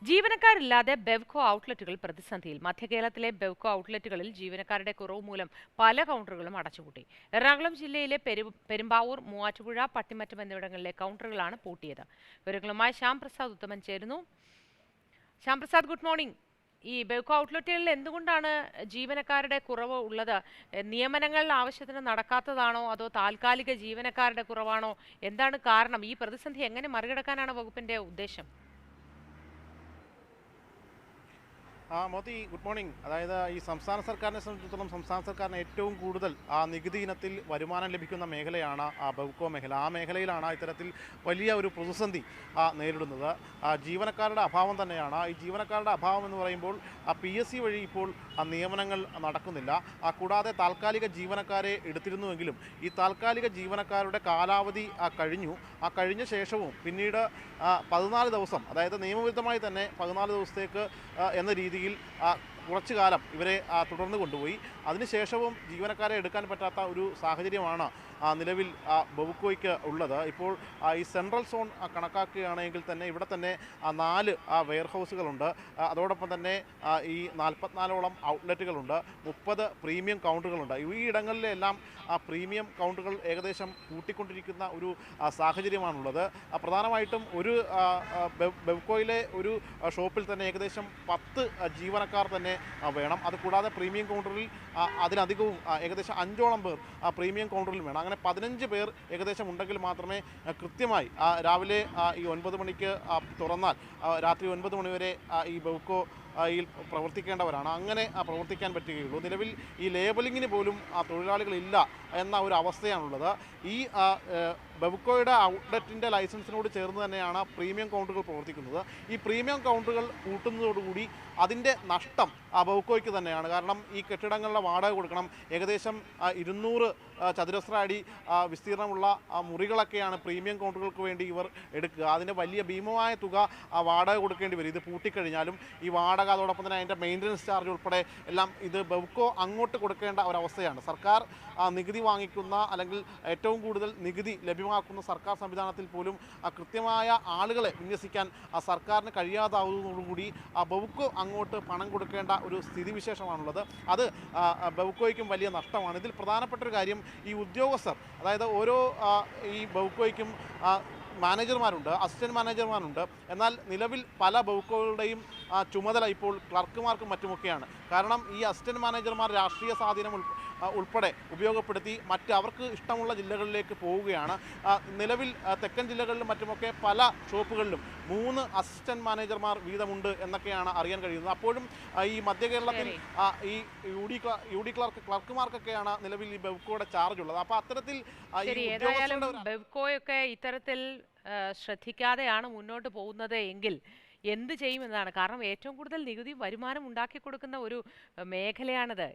ജീവനക്കാരില്ലാതെ ബെവ്കോ ഔട്ട്ലെറ്റുകൾ പ്രതിസന്ധിയിൽ. മധ്യകേരളത്തിലെ ബെവ്കോ ഔട്ട്ലെറ്റുകളിൽ ജീവനക്കാരുടെ കുറവ് മൂലം പല കൗണ്ടറുകളും അടച്ചുപൂട്ടി. എറണാകുളം ജില്ലയിലെ പെരുമ്പാവൂർ, മൂവാറ്റുപുഴ, പട്ടിമറ്റം എന്നിവിടങ്ങളിലെ കൗണ്ടറുകളാണ് പൂട്ടിയത്. വിവരങ്ങളുമായി ശ്യാം പ്രസാദ് ഉത്തമൻ ചേരുന്നു. Shyam Prasad, good morning. ഈ ബെവ്കോ ഔട്ട്ലെറ്റുകളിൽ എന്തുകൊണ്ടാണ് ജീവനക്കാരുടെ കുറവ് ഉള്ളത്? നിയമനങ്ങൾ ആവശ്യത്തിന് നടക്കാത്തതാണോ, അതോ താൽക്കാലിക ജീവനക്കാരുടെ കുറവാണോ? എന്താണ് കാരണം? ഈ പ്രതിസന്ധി എങ്ങനെ മറികടക്കാനാണ് വകുപ്പിന്റെ ഉദ്ദേശം? Modi, good morning. അതായത് ഈ സംസ്ഥാന സർക്കാരിനെ സംബന്ധിച്ചിടത്തോളം സംസ്ഥാന സർക്കാരിന് ഏറ്റവും കൂടുതൽ നികുതി ഇനത്തിൽ വരുമാനം ലഭിക്കുന്ന മേഖലയാണ് ബെവ്കോ മേഖല. ആ മേഖലയിലാണ് ഇത്തരത്തിൽ വലിയ ഒരു പ്രതിസന്ധി നേരിടുന്നത്. ജീവനക്കാരുടെ അഭാവം തന്നെയാണ്. ഈ ജീവനക്കാരുടെ അഭാവം എന്ന് പറയുമ്പോൾ PSC വഴി ഇപ്പോൾ നിയമനങ്ങൾ നടക്കുന്നില്ല. കൂടാതെ താൽക്കാലിക ജീവനക്കാരെ എടുത്തിരുന്നുവെങ്കിലും ഈ താൽക്കാലിക ജീവനക്കാരുടെ കാലാവധി കഴിഞ്ഞു. കഴിഞ്ഞ ശേഷവും പിന്നീട് 14 ദിവസം, അതായത് നിയമവിരുദ്ധമായി തന്നെ 14 ദിവസത്തേക്ക് എന്ന രീതിയിൽ കുറച്ചു കാലം ഇവരെ തുടർന്ന് കൊണ്ടുപോയി. അതിനുശേഷവും ജീവനക്കാരെ എടുക്കാൻ പറ്റാത്ത ഒരു സാഹചര്യമാണ് നിലവിൽ ബെവ്കോയ്ക്ക് ഉള്ളത്. ഇപ്പോൾ ഈ സെൻട്രൽ സോൺ കണക്കാക്കുകയാണെങ്കിൽ തന്നെ ഇവിടെ തന്നെ 4 വെയർഹൗസുകളുണ്ട്. അതോടൊപ്പം തന്നെ ഈ 44ഓളം ഔട്ട്ലെറ്റുകളുണ്ട്, 30 പ്രീമിയം കൗണ്ടറുകളുണ്ട്. ഈ ഇടങ്ങളിലെല്ലാം പ്രീമിയം കൗണ്ടറുകൾ ഏകദേശം കൂട്ടിക്കൊണ്ടിരിക്കുന്ന ഒരു സാഹചര്യമാണുള്ളത്. പ്രധാനമായിട്ടും ഒരു ബെവ്കോയിലെ ഒരു ഷോപ്പിൽ തന്നെ ഏകദേശം 10 ജീവനക്കാർ തന്നെ വേണം. അതുകൂടാതെ പ്രീമിയം കൗണ്ടറിൽ അതിലധികവും ഏകദേശം 5ഓളം പേർ പ്രീമിയം കൗണ്ടറിൽ വേണം. അങ്ങനെ 15 പേർ ഏകദേശം ഉണ്ടെങ്കിൽ മാത്രമേ കൃത്യമായി രാവിലെ ഈ 9 മണിക്ക് തുറന്നാൽ രാത്രി 9 മണി വരെ ഈ ബെവ്കോ യിൽ പ്രവർത്തിക്കേണ്ടവരാണ്. അങ്ങനെ പ്രവർത്തിക്കാൻ പറ്റുകയുള്ളൂ. നിലവിൽ ഈ ലേബലിങ്ങിന് പോലും തൊഴിലാളികളില്ല എന്ന ഒരു അവസ്ഥയാണുള്ളത്. ഈ ബെവ്കോയുടെ ഔട്ട്ലെറ്റിൻ്റെ ലൈസൻസിനോട് ചേർന്ന് തന്നെയാണ് പ്രീമിയം കൗണ്ടറുകൾ പ്രവർത്തിക്കുന്നത്. ഈ പ്രീമിയം കൗണ്ടറുകൾ പൂട്ടുന്നതോടുകൂടി അതിൻ്റെ നഷ്ടം ബെവ്കോയ്ക്ക് തന്നെയാണ്. കാരണം ഈ കെട്ടിടങ്ങളുടെ വാടക കൊടുക്കണം. ഏകദേശം 200 ചതുരശ്ര അടി വിസ്തീർണമുള്ള മുറികളൊക്കെയാണ് പ്രീമിയം കൗണ്ടറുകൾക്ക് വേണ്ടി ഇവർ എടുക്കുക. അതിന് വലിയ ഭീമമായ തുക വാടക കൊടുക്കേണ്ടി വരും. ഇത് പൂട്ടിക്കഴിഞ്ഞാലും ഈ വാടക, അതോടൊപ്പം തന്നെ അതിൻ്റെ മെയിൻ്റനൻസ് ചാർജ് ഉൾപ്പെടെ എല്ലാം ഇത് ബെവ്കോ അങ്ങോട്ട് കൊടുക്കേണ്ട ഒരവസ്ഥയാണ്. സർക്കാർ നികുതി വാങ്ങിക്കുന്ന, അല്ലെങ്കിൽ ഏറ്റവും കൂടുതൽ നികുതി ലഭ്യമാക്കുന്ന സർക്കാർ സംവിധാനത്തിൽ പോലും കൃത്യമായ ആളുകളെ വിന്യസിക്കാൻ സർക്കാരിന് കഴിയാതാവുന്നതോടുകൂടി ബെവ്കോ അങ്ങോട്ട് പണം കൊടുക്കേണ്ട ഒരു സ്ഥിതിവിശേഷമാണുള്ളത്. അത് ബെവ്കോയ്ക്കും വലിയ നഷ്ടമാണ്. ഇതിൽ പ്രധാനപ്പെട്ട ഒരു കാര്യം, ഈ ഉദ്യോഗസ്ഥർ, അതായത് ഓരോ ഈ ബെവ്കോയ്ക്കും മാനേജർമാരുണ്ട്, അസിസ്റ്റൻറ്റ് മാനേജർമാരുണ്ട്. എന്നാൽ നിലവിൽ പല ബെവ്കോകളുടെയും ചുമതല ഇപ്പോൾ ക്ലർക്കുമാർക്കും മറ്റുമൊക്കെയാണ്. കാരണം ഈ അസിസ്റ്റൻറ്റ് മാനേജർമാർ രാഷ്ട്രീയ സ്വാധീനം ഉൾപ്പെടെ ഉപയോഗപ്പെടുത്തി അവർക്ക് ഇഷ്ടമുള്ള ജില്ലകളിലേക്ക് പോവുകയാണ്. നിലവിൽ തെക്കൻ ജില്ലകളിലും മറ്റുമൊക്കെ പല ഷോപ്പുകളിലും 3 അസിസ്റ്റൻറ്റ് മാനേജർമാർ വീതമുണ്ട് എന്നൊക്കെയാണ് അറിയാൻ കഴിയുന്നത്. അപ്പോഴും ഈ മധ്യ കേരളത്തിൽ ഈ യു ഡി ക്ലർക്കുമാർക്കൊക്കെയാണ് നിലവിൽ ഈ ബെവ്കോയുടെ ചാർജ് ഉള്ളത്. അപ്പോൾ അത്തരത്തിൽ ബെവ്കോയൊക്കെ ഇത്തരത്തിൽ ശ്രദ്ധിക്കാതെയാണ് മുന്നോട്ട് പോകുന്നത് എങ്കിൽ എന്ത് ചെയ്യുമെന്നാണ്. കാരണം ഏറ്റവും കൂടുതൽ നികുതി വരുമാനം ഉണ്ടാക്കി കൊടുക്കുന്ന ഒരു മേഖലയാണിത്.